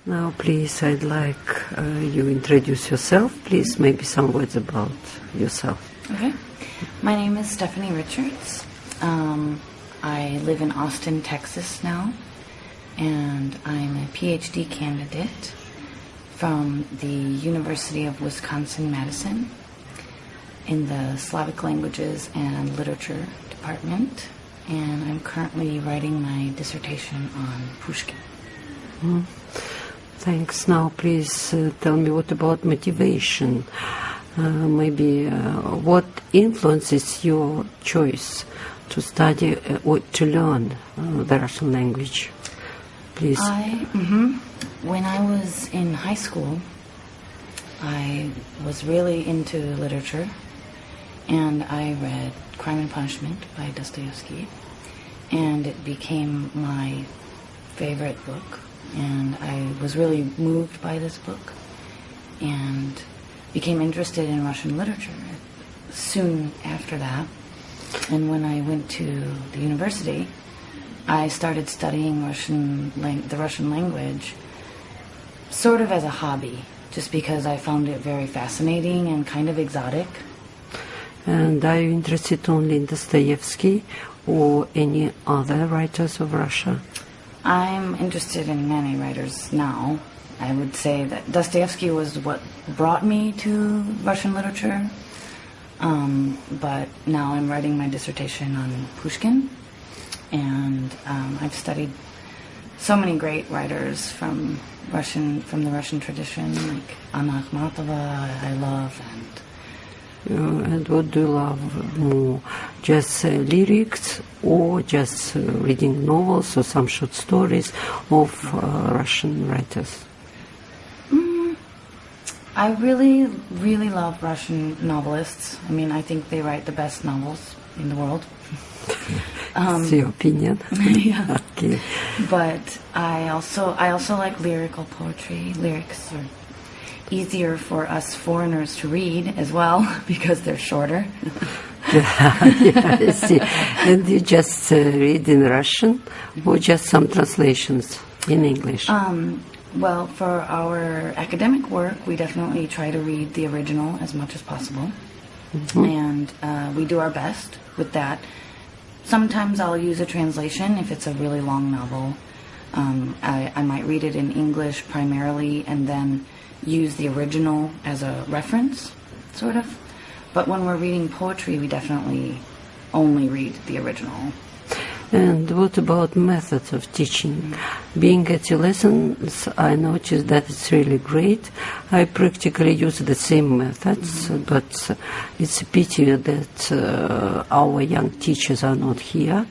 Now, please, I'd like you introduce yourself. Please, maybe some words about yourself. Okay. My name is Stephanie Richards. I live in Austin, Texas now, and I'm a PhD candidate from the University of Wisconsin Medisona in the Slavic Languages and Literature Department, and I'm currently writing my dissertation on Pushkin. Mm. Thanks. Now, please tell me what about motivation. Maybe what influences your choice to study or to learn the Russian language? Please. When I was in high school, I was really into literature, and I read Crime and Punishment by Dostoevsky, and it became my favorite book. And I was really moved by this book and became interested in Russian literature soon after that. And when I went to the university, I started studying the Russian language sort of as a hobby, just because I found it very fascinating and kind of exotic. And are you interested only in Dostoevsky or any other writers of Russia? I'm interested in many writers now. I would say that Dostoevsky was what brought me to Russian literature, but now I'm writing my dissertation on Pushkin, and I've studied so many great writers from the Russian tradition, like Anna Akhmatova, I love, and what do you love more? Just lyrics, or just reading novels or some short stories of Russian writers? I really, really love Russian novelists. I mean, I think they write the best novels in the world. It's your opinion. Yeah. Okay. But I also like lyrical poetry. Lyrics are easier for us foreigners to read as well because they're shorter. Yeah, I see. And you just read in Russian or just some translations in English? Well, for our academic work, we definitely try to read the original as much as possible. Mm-hmm. And we do our best with that. Sometimes I'll use a translation if it's a really long novel. I might read it in English primarily and then use the original as a reference, sort of. But when we're reading poetry, we definitely only read the original. And what about methods of teaching? Being at your lessons, I noticed that it's really great. I practically use the same methods, but it's a pity that our young teachers are not here.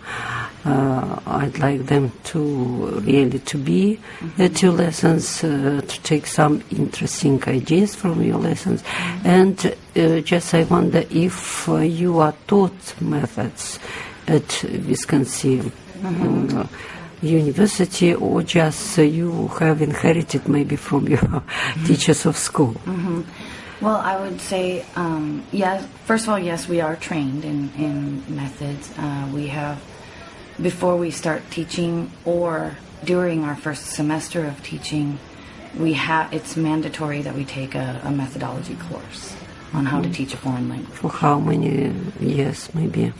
I'd like them to be at your lessons, to take some interesting ideas from your lessons. And just I wonder if you are taught methods at Wisconsin University, or just you have inherited maybe from your teachers of school? Well, I would say, yes. First of all, yes, we are trained in methods. We have, before we start teaching or during our first semester of teaching, it's mandatory that we take a methodology course on how to teach a foreign language. For how many years, maybe?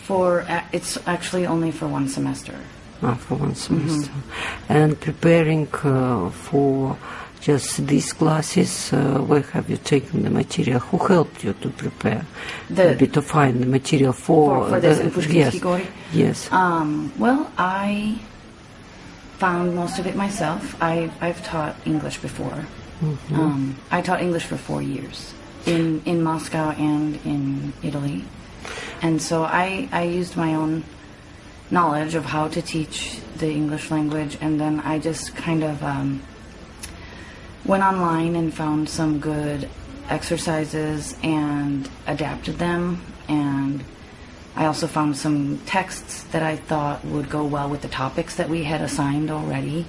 It's actually only for one semester. For one semester. And preparing for just these classes, where have you taken the material? Who helped you to prepare? Maybe to find the material for this in Pушкиногорье? Yes. Well, I found most of it myself. I've taught English before. I taught English for 4 years in Moscow and in Italy. And so I used my own knowledge of how to teach the English language, and then I just kind of went online and found some good exercises and adapted them, and I also found some texts that I thought would go well with the topics that we had assigned already,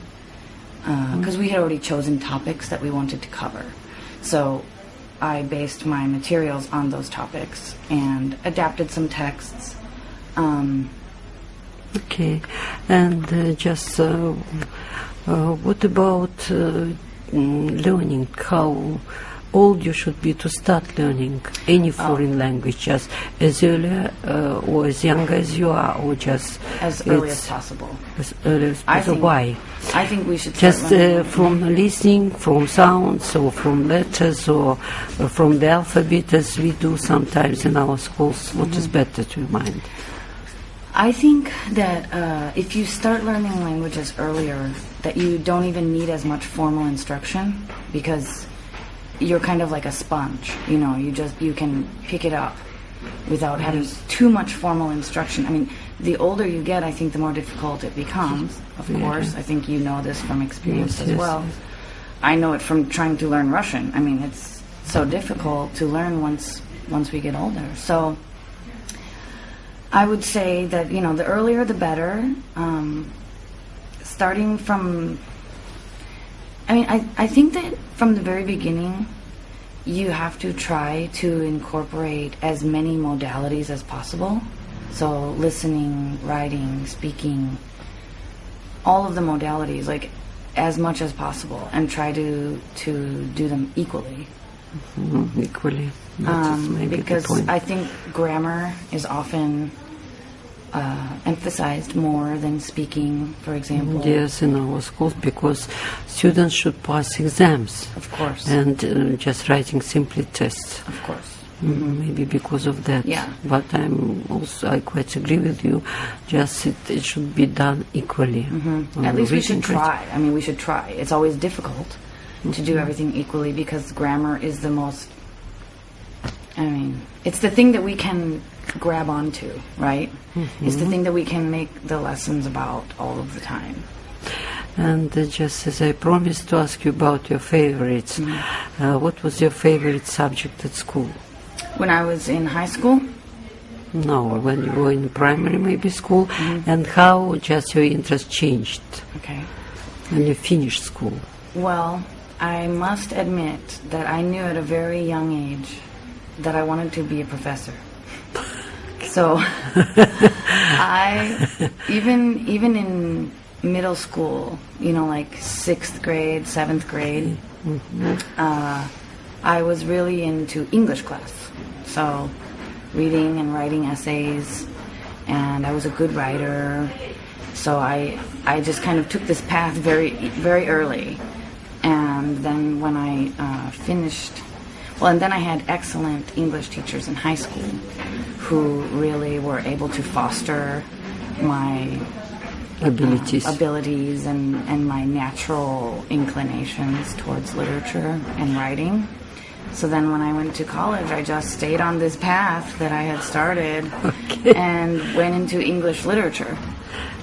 because we had already chosen topics that we wanted to cover. So I based my materials on those topics and adapted some texts. Okay, and just what about learning, how old you should be to start learning any foreign language, just as early or as young as you are, or just as early as possible. As early as possible. Why? I think we should just from listening, from sounds, or from letters, or from the alphabet, as we do sometimes in our schools. What is better to your mind? I think that if you start learning languages earlier, that you don't even need as much formal instruction, because you're kind of like a sponge, you know, you can pick it up without having too much formal instruction. I mean, the older you get, I think the more difficult it becomes, of course. I think you know this from experience as well. I know it from trying to learn Russian. I mean, it's so difficult to learn once we get older. So I would say that, you know, the earlier the better. Starting from, I mean, I think that from the very beginning, you have to try to incorporate as many modalities as possible. So listening, writing, speaking, all of the modalities, like as much as possible, and try to do them equally. Equally. Because I think grammar is often emphasized more than speaking, for example. Yes, in our schools, because students should pass exams. Of course. And just writing simply tests. Of course. Maybe because of that. Yeah. But I quite agree with you. Just it should be done equally. At least we should try. I mean, we should try. It's always difficult to do everything equally, because grammar is the most, I mean, it's the thing that we can grab onto, right? It's the thing that we can make the lessons about all of the time. And just as I promised to ask you about your favorites, what was your favorite subject at school? When I was in high school? No, when you were in primary maybe school, and how just your interest changed when you finished school? Well, I must admit that I knew at a very young age that I wanted to be a professor. So I, even in middle school, you know, like 6th grade, 7th grade, I was really into English class. So reading and writing essays, and I was a good writer. So I just kind of took this path very, very early. And then when I finished, well, and then I had excellent English teachers in high school who really were able to foster my abilities and my natural inclinations towards literature and writing. So then when I went to college, I just stayed on this path that I had started and went into English literature.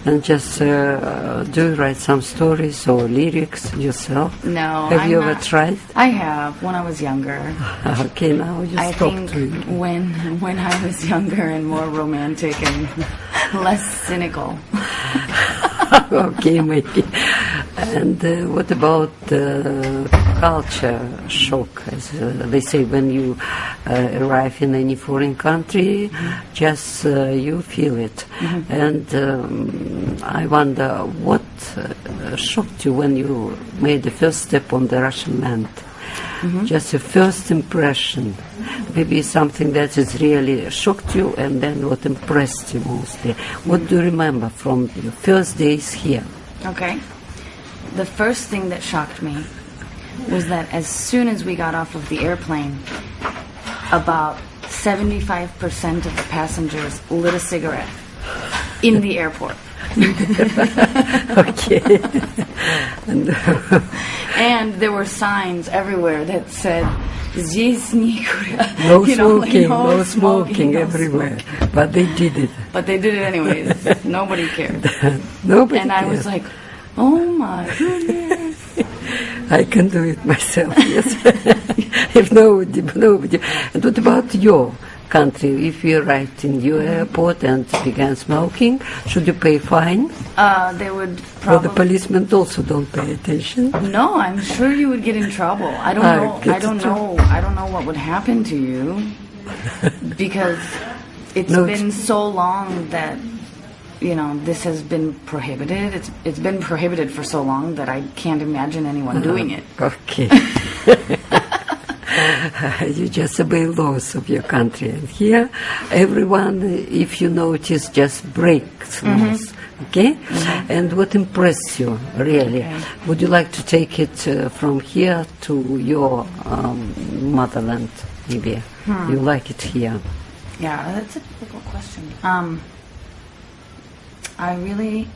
And just do you write some stories or lyrics yourself? No. Have you ever tried? I have, when I was younger. Okay, now you I stop think doing when I was younger and more romantic and less cynical. Okay, maybe. And what about culture shock? As they say, when you arrive in any foreign country, just you feel it. And I wonder what shocked you when you made the first step on the Russian land. Just your first impression, maybe something that has really shocked you, and then what impressed you mostly. What do you remember from your first days here? Okay. The first thing that shocked me was that as soon as we got off of the airplane, about 75% of the passengers lit a cigarette in the airport. Okay. And there were signs everywhere that said, "Здесь не курят." No smoking, no smoking everywhere. But they did it. But they did it anyways. Nobody cared. Nobody and cared. I was like, oh my goodness. I can do it myself, yes. If nobody. And what about your country? If you arrived in your airport and began smoking, should you pay fine? They would Or probably... the policemen also don't pay attention? No, I'm sure you would get in trouble. I don't know. I don't know what would happen to you, because it's been so long that this has been prohibited. It's been prohibited for so long that I can't imagine anyone doing it. Okay. You just obey laws of your country. And here, everyone, if you notice, just breaks laws. Okay? And what impressed you, really? Okay. Would you like to take it from here to your motherland, maybe? You like it here? Yeah, that's a difficult question. I really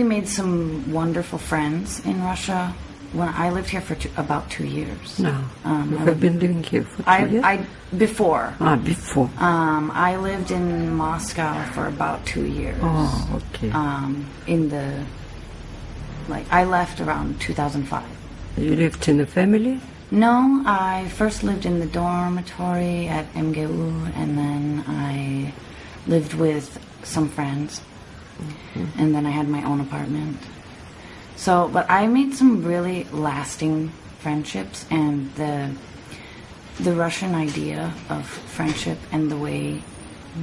made some wonderful friends in Russia when I lived here for about 2 years. No, you have been living here for 2 years? Before. Before. I lived in Moscow for about 2 years. Oh, okay. I left around 2005. You lived in a family? No, I first lived in the dormitory at MGU, and then I lived with some friends, and then I had my own apartment. So, but I made some really lasting friendships, and the Russian idea of friendship and the way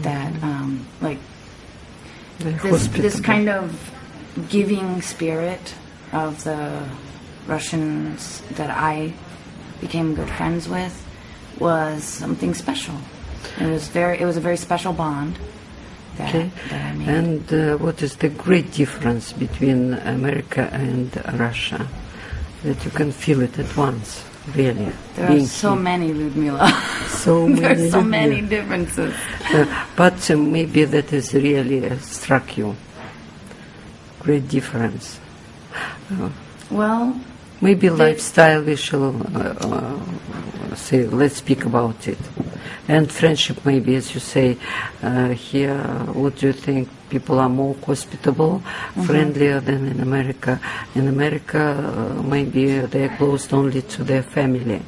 that, this kind of giving spirit of the Russians that I became good friends with was something special. It was a very special bond that I made. And what is the great difference between America and Russia? That you can feel it at once, really. There are so many, Ludmila. There are so many differences. But maybe that has really struck you. Great difference. Well, maybe lifestyle we shall say, let's speak about it. And friendship, maybe, as you say, here, what do you think? People are more hospitable, friendlier than in America. In America, maybe they're closed only to their family.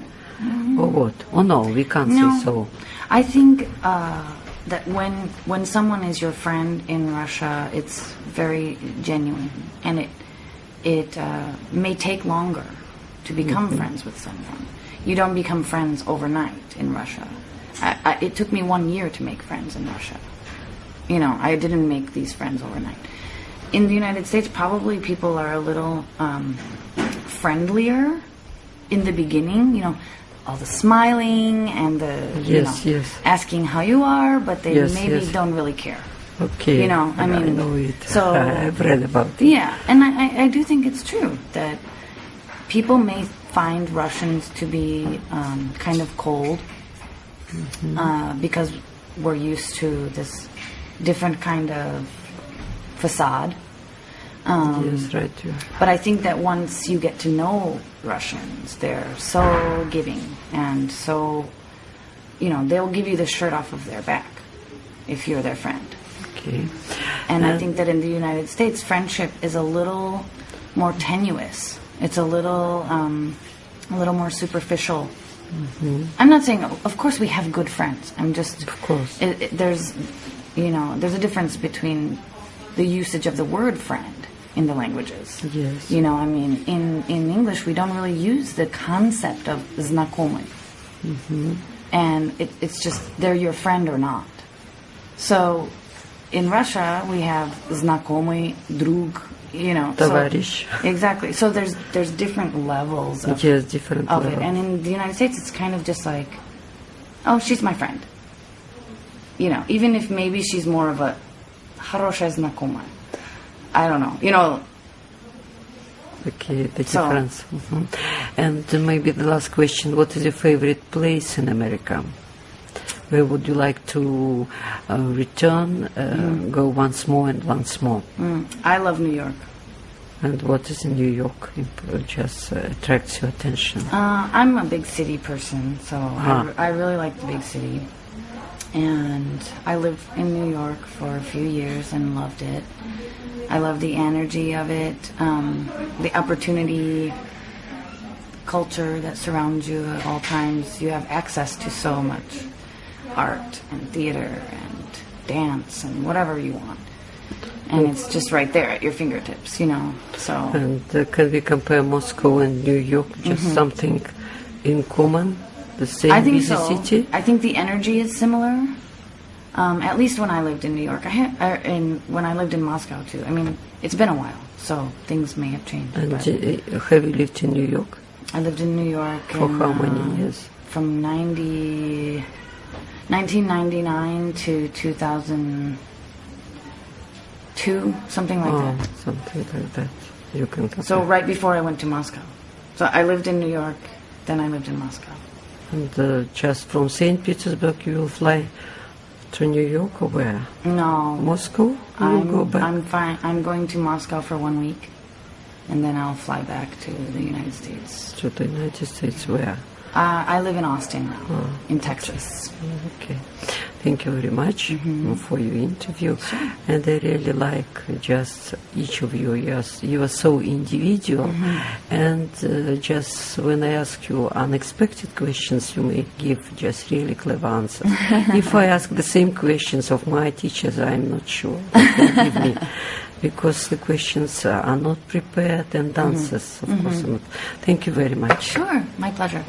Or what? Oh no, we can't say so. I think that when someone is your friend in Russia, it's very genuine, and it may take longer to become friends with someone. You don't become friends overnight in Russia. It took me 1 year to make friends in Russia. I didn't make these friends overnight. In the United States, probably people are a little friendlier in the beginning. All the smiling and the asking how you are, but they maybe don't really care. Okay. I know it. So I've read about it. Yeah, and I do think it's true that people may find Russians to be kind of cold because we're used to this different kind of facade. Yes, right. Yeah. But I think that once you get to know Russians, they're so giving and so, they'll give you the shirt off of their back if you're their friend. Okay. And I think that in the United States, friendship is a little more tenuous. It's a little more superficial. I'm not saying, of course, we have good friends. I'm just, of course, there's a difference between the usage of the word friend in the languages. Yes. In English, we don't really use the concept of знакомый. And it's just, they're your friend or not. So in Russia, we have знакомый, друг, Товарищ. So, exactly. So there's different levels of it. And in the United States, it's kind of just like, oh, she's my friend. Even if maybe she's more of a хорошая знакомая. I don't know. Okay, the difference. And maybe the last question, what is your favorite place in America? Where would you like to return, go once more and once more? I love New York. And what is in New York just attracts your attention? I'm a big city person, so I really like the big city. And I lived in New York for a few years and loved it. I love the energy of it, the opportunity, culture that surrounds you at all times. You have access to so much art and theater and dance and whatever you want, and it's just right there at your fingertips, so. And can we compare Moscow and New York? Just something in common, the same busy city? I think the energy is similar. At least when I lived in New York. When I lived in Moscow too. I mean, it's been a while, so things may have changed. And have you lived in New York? I lived in New York for how many years? From 1999 to 2002, something like that. Something like that. You can compare. So right before I went to Moscow. So I lived in New York, then I lived in Moscow. And just from St. Petersburg you will fly to New York or where? No. Moscow? You'll go back? I'm fine. I'm going to Moscow for 1 week, and then I'll fly back to the United States. To the United States, where? I live in Austin now, in Texas. Okay. Thank you very much for your interview. Sure. And I really like just each of you. Yes, you are so individual. And just when I ask you unexpected questions, you may give just really clever answers. If I ask the same questions of my teachers, I'm not sure they will give me. Because the questions are not prepared and answers, of course, are not. Thank you very much. Sure, my pleasure.